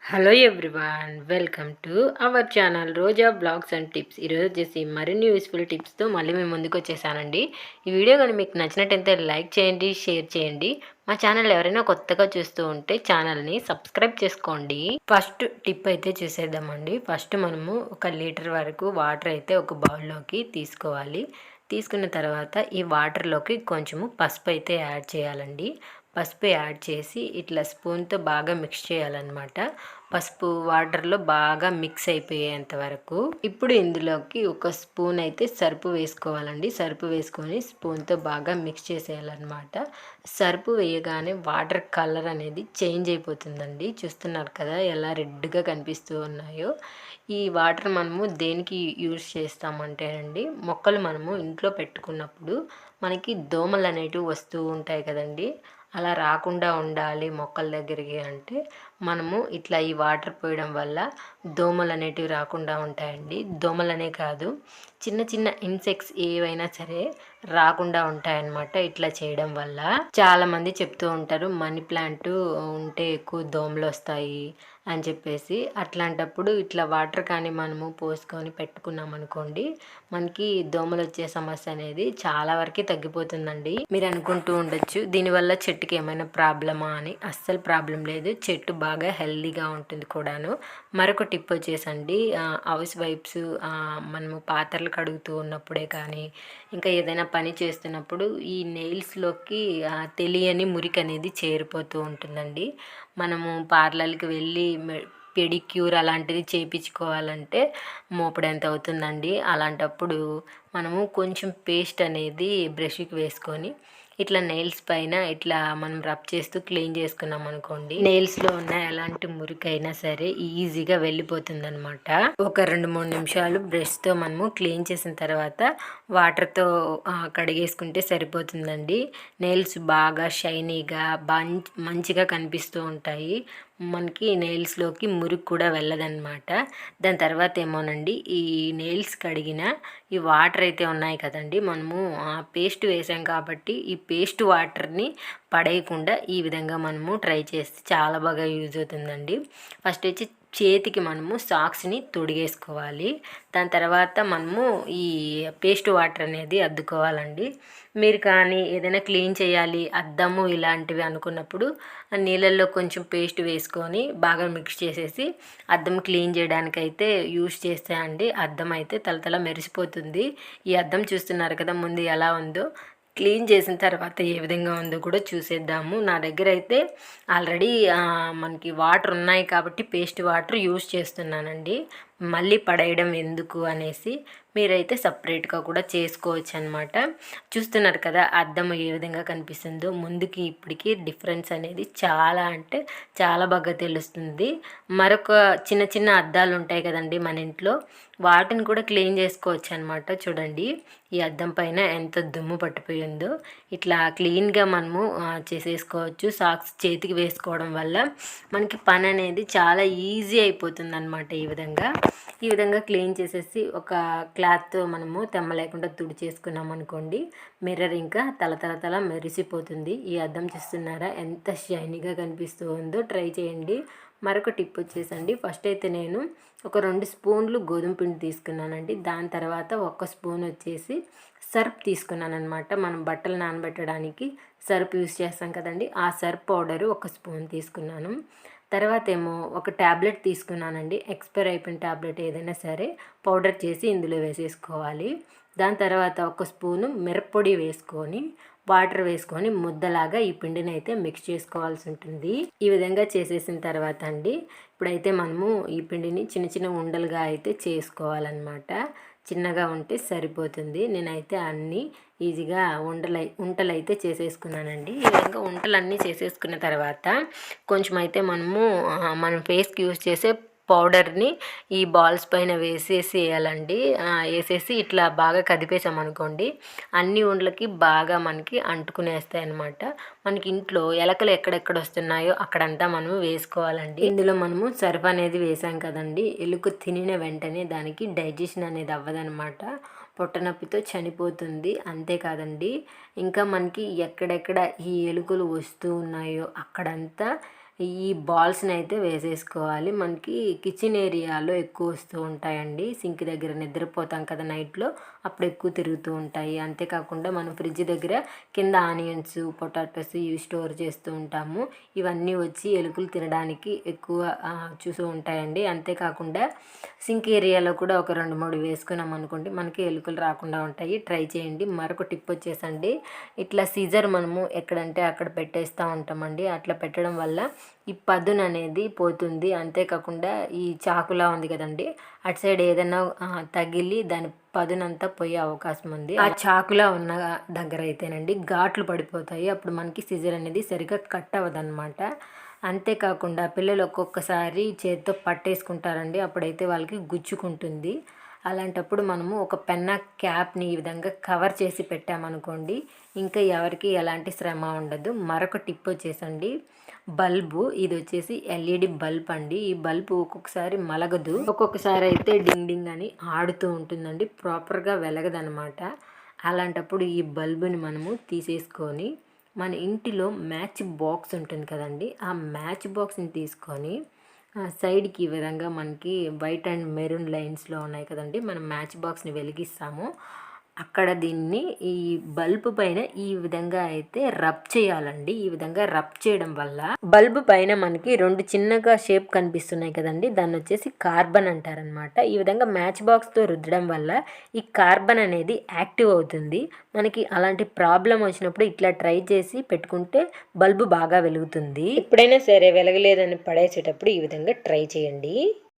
Hello everyone, welcome to our channel Roja blogs and tips. ఈరోజు వచ్చేసి మరిన్ని యూస్ఫుల్ టిప్స్తో మళ్ళీ మేము ముందుకు వచ్చేసానండి. ఈ వీడియో కానీ మీకు నచ్చినట్టయితే లైక్ చేయండి, షేర్ చేయండి. మా ఛానల్ ఎవరైనా కొత్తగా చూస్తూ ఉంటే ఛానల్ని సబ్స్క్రైబ్ చేసుకోండి. ఫస్ట్ టిప్ అయితే చూసేద్దామండి. ఫస్ట్ మనము 1 లీటర్ వరకు వాటర్ అయితే ఒక బౌల్లోకి తీసుకోవాలి. తీసుకున్న తర్వాత ఈ వాటర్లోకి కొంచెము పసుపు అయితే యాడ్ చేయాలండి. పసుపు యాడ్ చేసి ఇట్లా స్పూన్తో బాగా మిక్స్ చేయాలన్నమాట. పసుపు వాటర్లో బాగా మిక్స్ అయిపోయేంత వరకు. ఇప్పుడు ఇందులోకి ఒక స్పూన్ అయితే సర్పు వేసుకోవాలండి. సర్పు వేసుకొని స్పూన్తో బాగా మిక్స్ చేసేయాలన్నమాట. సర్పు వేయగానే వాటర్ కలర్ అనేది చేంజ్ అయిపోతుందండి. చూస్తున్నారు కదా ఎలా రెడ్గా కనిపిస్తూ ఉన్నాయో. ఈ వాటర్ మనము దేనికి యూజ్ చేస్తామంటే అండి, మొక్కలు మనము ఇంట్లో పెట్టుకున్నప్పుడు మనకి దోమలు అనేటివి వస్తూ ఉంటాయి కదండి. అలా రాకుండా ఉండాలి మొక్కల దగ్గరికి అంటే మనము ఇట్లా ఈ వాటర్ పోయడం వల్ల దోమలు అనేటివి రాకుండా ఉంటాయండి. దోమలనే కాదు, చిన్న చిన్న ఇన్సెక్ట్స్ ఏవైనా సరే రాకుండా ఉంటాయన్నమాట ఇట్లా చేయడం వల్ల. చాలామంది చెప్తూ ఉంటారు మనీ ప్లాంట్ ఉంటే ఎక్కువ దోమలు వస్తాయి అని చెప్పేసి. అట్లాంటప్పుడు ఇట్లా వాటర్ కానీ మనము పోసుకొని పెట్టుకున్నాం అనుకోండి, మనకి దోమలు వచ్చే సమస్య అనేది చాలా వరకు తగ్గిపోతుందండి. మీరు అనుకుంటూ ఉండొచ్చు దీనివల్ల చెట్టుకి ఏమైనా ప్రాబ్లమా అని. అస్సలు ప్రాబ్లం లేదు, చెట్టు బాగా హెల్దీగా ఉంటుంది కూడాను. మరొక టిప్ వచ్చేసండి, హౌస్ వైఫ్స్ మనము పాత్రలు కడుగుతూ ఉన్నప్పుడే కానీ ఇంకా ఏదైనా పని చేస్తున్నప్పుడు ఈ నెయిల్స్లోకి తెలియని మురికి అనేది చేరిపోతూ ఉంటుందండి. మనము పార్లర్కి వెళ్ళి పెడిక్యూర్ అలాంటిది చేయించుకోవాలంటే మోపుడు ఎంత అవుతుందండి. అలాంటప్పుడు మనము కొంచెం పేస్ట్ అనేది బ్రష్కి వేసుకొని ఇట్లా నెయిల్స్ పైన ఇట్లా మనం రబ్ చేస్తూ క్లీన్ చేసుకున్నాం అనుకోండి, నెయిల్స్లో ఉన్న ఎలాంటి మురికైనా సరే ఈజీగా వెళ్ళిపోతుంది అనమాట. ఒక 2-3 నిమిషాలు బ్రష్తో మనము క్లీన్ చేసిన తర్వాత వాటర్తో కడిగేసుకుంటే సరిపోతుందండి. నెయిల్స్ బాగా షైనీగా మంచిగా కనిపిస్తూ ఉంటాయి. మనకి నెయిల్స్లోకి మురికి కూడా వెళ్ళదన్నమాట. దాని తర్వాత ఏమోనండి, ఈ నెయిల్స్ కడిగిన ఈ వాటర్ అయితే ఉన్నాయి కదండి, మనము పేస్ట్ వేసాం కాబట్టి ఈ పేస్ట్ వాటర్ని పడేయకుండా ఈ విధంగా మనము ట్రై చేస్తే చాలా బాగా యూజ్ అవుతుందండి. ఫస్ట్ వచ్చి చేతికి మనము సాక్స్ని తొడిగేసుకోవాలి. దాని తర్వాత మనము ఈ పేస్ట్ వాటర్ అనేది అద్దుకోవాలండి. మీరు కానీ ఏదైనా క్లీన్ చేయాలి అద్దము ఇలాంటివి అనుకున్నప్పుడు నీళ్ళల్లో కొంచెం పేస్ట్ వేసుకొని బాగా మిక్స్ చేసేసి అద్దం క్లీన్ చేయడానికైతే యూజ్ చేస్తే అండి అద్దం అయితే తలతల మెరిసిపోతుంది. ఈ అద్దం చూస్తున్నారు కదా ముందు ఎలా ఉందో, క్లీన్ చేసిన తర్వాత ఏ విధంగా ఉందో కూడా చూసేద్దాము. నా దగ్గర అయితే ఆల్రెడీ మనకి వాటర్ ఉన్నాయి కాబట్టి పేస్ట్ వాటర్ యూజ్ చేస్తున్నానండి. మళ్ళీ పడేయడం ఎందుకు అనేసి మీరైతే సపరేట్గా కూడా చేసుకోవచ్చు అనమాట. చూస్తున్నారు కదా అద్దం ఏ విధంగా కనిపిస్తుందో. ముందుకి ఇప్పటికి డిఫరెన్స్ అనేది చాలా అంటే చాలా బాగా తెలుస్తుంది. మరొక చిన్న చిన్న అద్దాలు ఉంటాయి కదండి మన ఇంట్లో, వాటిని కూడా క్లీన్ చేసుకోవచ్చు అనమాట. చూడండి ఈ అద్దం పైన ఎంత దుమ్ము పట్టిపోయిందో. ఇట్లా క్లీన్గా మనము చేసేసుకోవచ్చు. సాక్స్ చేతికి వేసుకోవడం వల్ల మనకి పని అనేది చాలా ఈజీ అయిపోతుంది అనమాట. ఈ విధంగా క్లీన్ చేసేసి ఒక క్లాత్తో మనము తెమ్మ లేకుండా తుడి చేసుకున్నాం అనుకోండి, మిర్రర్ ఇంకా తల మెరిసిపోతుంది. ఈ అద్దం చూస్తున్నారా ఎంత షైనీగా కనిపిస్తూ ఉందో. ట్రై చేయండి. మరొక టిప్ వచ్చేసండి, ఫస్ట్ అయితే నేను ఒక 2 స్పూన్లు గోధుమ పిండి తీసుకున్నానండి. దాని తర్వాత 1 స్పూన్ వచ్చేసి సర్ఫ్ తీసుకున్నాను అనమాట. మనం బట్టలు నానబెట్టడానికి సర్ఫ్ యూస్ చేస్తాం కదండి, ఆ సర్ఫ్ పౌడరు 1 స్పూన్ తీసుకున్నాను. తర్వాత ఏమో ఒక ట్యాబ్లెట్ తీసుకున్నానండి. ఎక్స్పైర్ అయిపోయిన ట్యాబ్లెట్ ఏదైనా సరే పౌడర్ చేసి ఇందులో వేసేసుకోవాలి. దాని తర్వాత 1 స్పూను మిరప్పొడి వేసుకొని వాటర్ వేసుకొని ముద్దలాగా ఈ పిండిని అయితే మిక్స్ చేసుకోవాల్సి ఉంటుంది. ఈ విధంగా చేసేసిన తర్వాత అండి, ఇప్పుడైతే మనము ఈ పిండిని చిన్న చిన్న ఉండలుగా అయితే చేసుకోవాలన్నమాట. చిన్నగా ఉంటే సరిపోతుంది. నేనైతే అన్నీ ఈజీగా ఉంటలు అయితే చేసేసుకున్నానండి. ఈ విధంగా ఉంటలన్నీ చేసేసుకున్న తర్వాత కొంచెం అయితే మనం ఫేస్కి యూజ్ చేసే పౌడర్ని ఈ బాల్స్ పైన వేసేయాలండి. వేసేసి ఇట్లా బాగా కదిపేసామనుకోండి, అన్ని ఉండలకి బాగా మనకి అంటుకునేస్తాయి అన్నమాట. మనకి ఇంట్లో ఎలకలు ఎక్కడెక్కడ వస్తున్నాయో అక్కడంతా మనము వేసుకోవాలండి. ఇందులో మనము సర్ఫ్ అనేది వేసాం కదండి, ఎలుక తినిన వెంటనే దానికి డైజెషన్ అనేది అవ్వదనమాట. పొట్టనొప్పితో చనిపోతుంది. అంతేకాదండి, ఇంకా మనకి ఎక్కడెక్కడ ఈ ఎలుకలు వస్తూ ఉన్నాయో అక్కడంతా ఈ బాల్స్ని అయితే వేసేసుకోవాలి. మనకి కిచెన్ ఏరియాలో ఎక్కువ వస్తూ ఉంటాయండి. సింక్ దగ్గర నిద్రపోతాం కదా నైట్లో, అప్పుడు ఎక్కువ తిరుగుతూ ఉంటాయి. అంతేకాకుండా మనం ఫ్రిడ్జ్ దగ్గర కింద ఆనియన్స్, పొటాటోస్ ఇవి స్టోర్ చేస్తూ ఉంటాము. ఇవన్నీ వచ్చి ఎలుకలు తినడానికి ఎక్కువ చూస్తూ ఉంటాయండి. అంతేకాకుండా సింక్ ఏరియాలో కూడా ఒక 2-3 వేసుకున్నాం అనుకోండి, మనకి ఎలుకలు రాకుండా ఉంటాయి. ట్రై చేయండి. మరొక టిప్ వచ్చేసండి, ఇట్లా సీజర్ మనము ఎక్కడంటే అక్కడ పెట్టేస్తూ ఉంటామండి. అట్లా పెట్టడం వల్ల ఈ పదును అనేది పోతుంది. అంతేకాకుండా ఈ చాకులా ఉంది కదండి, అటు సైడ్ ఏదైనా తగిలి దాని పదునంతా పోయే అవకాశం ఉంది. ఆ చాకులా ఉన్న దగ్గర అయితేనండి ఘాట్లు పడిపోతాయి. అప్పుడు మనకి సిజర్ అనేది సరిగ్గా కట్ అవ్వదన్నమాట. అంతేకాకుండా పిల్లలు ఒక్కొక్కసారి చేతితో పట్టేసుకుంటారండి, అప్పుడైతే వాళ్ళకి గుచ్చుకుంటుంది. అలాంటప్పుడు మనము ఒక పెన్న క్యాప్ని ఈ విధంగా కవర్ చేసి పెట్టామనుకోండి, ఇంకా ఎవరికి ఎలాంటి శ్రమ ఉండదు. మరొక టిప్ వచ్చేసండి, బల్బు. ఇది వచ్చేసి ఎల్ఈడి బల్బ్ అండి. ఈ బల్బు ఒక్కొక్కసారి మలగదు, ఒక్కొక్కసారి అయితే డింగ్ డింగ్ అని ఆడుతూ ఉంటుందండి, ప్రాపర్గా వెలగదనమాట. అలాంటప్పుడు ఈ బల్బుని మనము తీసేసుకొని మన ఇంటిలో మ్యాచ్ బాక్స్ ఉంటుంది కదండి, ఆ మ్యాచ్ బాక్స్ని తీసుకొని సైడ్కి ఈ విధంగా మనకి వైట్ అండ్ మెరూన్ లైన్స్లో ఉన్నాయి కదండి, మనం మ్యాచ్ బాక్స్ని వెలిగిస్తాము. అక్కడ దీన్ని ఈ బల్బు పైన ఈ విధంగా అయితే రబ్ చేయాలండి. ఈ విధంగా రబ్ చేయడం వల్ల బల్బు పైన మనకి 2 చిన్నగా షేప్ కనిపిస్తున్నాయి కదండి, దాన్ని వచ్చేసి కార్బన్ అంటారనమాట. ఈ విధంగా మ్యాచ్ బాక్స్తో రుద్దడం వల్ల ఈ కార్బన్ అనేది యాక్టివ్ అవుతుంది. మనకి అలాంటి ప్రాబ్లం వచ్చినప్పుడు ఇట్లా ట్రై చేసి పెట్టుకుంటే బల్బు బాగా వెలుగుతుంది. ఎప్పుడైనా సరే వెలగలేదని పడేసేటప్పుడు ఈ విధంగా ట్రై చేయండి.